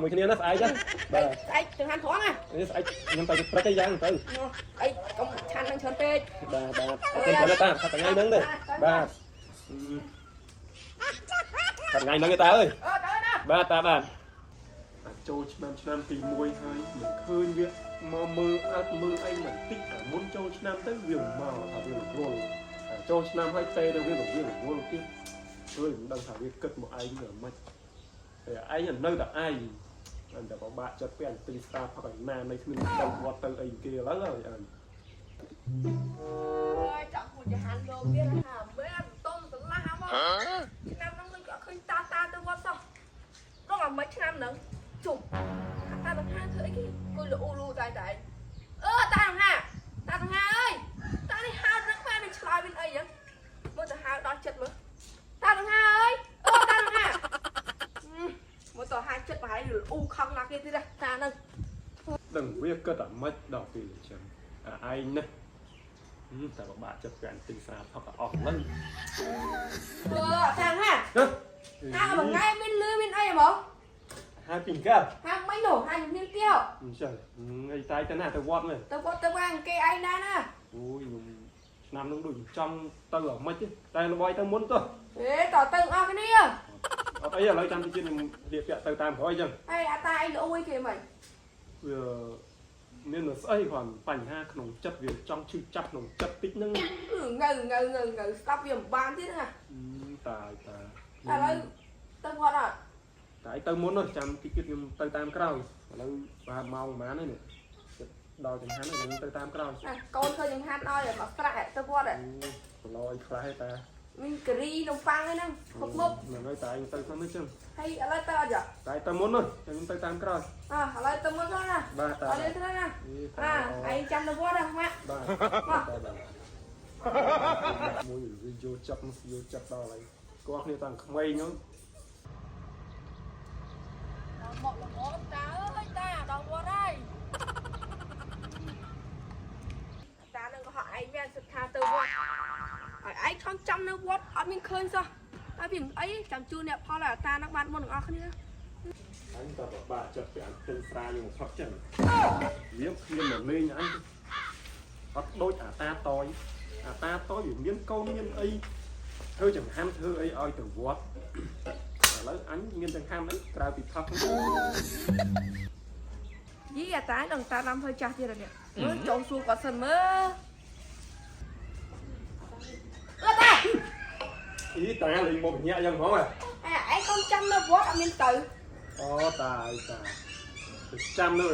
មួយគ្នាណាស្អែកចឹងបាទស្អែកចង្ហាន់ត្រង់ណាស្អែកខ្ញុំទៅព្រឹកអីយ៉ាងទៅអីកុំឆាន់នឹងច្រើនពេកបាទបាទអរគុណទៅតាថាថ្ងៃហ្នឹងទេបាទថ្ងៃហ្នឹងទេតាអើយទៅណាបាទតាបាទចូលឆ្នាំទី1ហើយមិនឃើញវាមកមើលអត់មើលអីបន្តិចមុនចូលឆ្នាំទៅវាមកថាវារវល់ចូលឆ្នាំហើយទេទៅវារវល់ទៀតព្រោះមិនដឹងថាវាគិតមកឯងមិនតែឯងនៅតែឯងអញតែពិបាកចិត្តពេលទីស្តាផឹកឯណានៃគ្មានទៅវត្តទៅអីគេឥឡូវហើយអញអើយចាក់គូចង្ហាន់លោកទៀតណាមែនតុំស្រឡះមកឆ្នាំហ្នឹងមិនក៏ឃើញតាទៅវត្តសោះដល់អាមិនឆ្នាំហ្នឹងជុំតាទាំងហាធ្វើអីគេគួយលូតែតាទាំងហាអើយតានេះហៅរឹកខ្មែរមិនឆ្លើយវិញអីចឹងមើលទៅហៅដល់ចិត្តមើលតាទាំងហាអើយតាទាំងហាមើលទៅហាចិត្តប្រហែលខំណាស់គេទៀតតាហ្នឹងដឹងវាគិតតែមិនដល់ពេលអញ្ចឹងឯងណាតែពិបាកចិត្តពេលទីស្តាផឹកអស់ហ្នឹងតាំងហាហាមួយថ្ងៃមានលឺមានអីហ្មងហើយពីកាហាមិននោះហាជំនាញទៀតអញ្ចឹងថ្ងៃតែទៅណាទៅវត្តមែនទៅវត្តទៅវាងគេឯណាណាអូយខ្ញុំឆ្នាំនោះដូចចង់ទៅអាម៉េចតែល្បីទៅមុនទៅអេតទៅអស់គ្នាអត់អីឥឡូវចាំតិចទៀតខ្ញុំរៀបពាក់ទៅតាមក្រោយអញ្ចឹងហើយអាតាអីលអួយគេមិនវាមានស្អីគ្រាន់បញ្ហាក្នុងចិត្តវាចង់ឈឺចាប់ក្នុងចិត្តតិចហ្នឹងងើស្ដាប់វាមិនបានទៀតណាតាឥឡូវទៅវត្តអត់តែទៅមុននោះចាំតិចទៀតខ្ញុំទៅតាមក្រោយឥឡូវបាទម៉ោងប្រហែលនេះដល់ចង្ហាន់ខ្ញុំទៅតាមក្រោយកូនឃើញចង្ហាន់ឲ្យមកស្រាក់ទៅវត្តប្រឡយខ្លះទេតាមានការីនំប៉័ងហ្នឹងគ្រប់មុខហ្នឹងហើយតែទៅខ្ញុំនេះចឹងហើយឥឡូវទៅអត់ចាតែទៅមុននោះខ្ញុំទៅតាមក្រោយឥឡូវទៅមុនទៅណាបាទតាអត់ទេទៅណាឯងចាំទៅវត្តណាម៉ាក់បាទមួយវាយកចាប់ដល់ហើយគាត់គ្នាតាំងក្មេងហ្នឹងមកល្មមតាអើយតាដល់វត្តហើយតានឹងក៏ហក់ឯងមានសិក្សាទៅវត្តឲ្យឯងខំចាំនៅវត្តអត់មានឃើញសោះហើយពីអីចាំជួនអ្នកផលឲ្យតានឹងបានមុនទាំងអស់គ្នាអញតើពិបាកចិត្តពីអញទិញស្រាយើងមកផឹកចឹងវាគ្មានមកលេងអញអត់ដូចអាតាតយវាមានកូនមានអីធ្វើចង្ហាន់ធ្វើអីឲ្យទៅវត្តឥឡូវអញមានចង្ហាន់អីក្រៅពីផឹកយីអាតានឹងតាដាំhơiចាស់ទៀតនេះមើលចូលសួរគាត់សិនមើលតាអីតាលេងមកបញ្ញាយ៉ាងហ្មងហ៎ឯងកុំចាំនៅវត្តអត់មានទៅអូតាចាំនៅ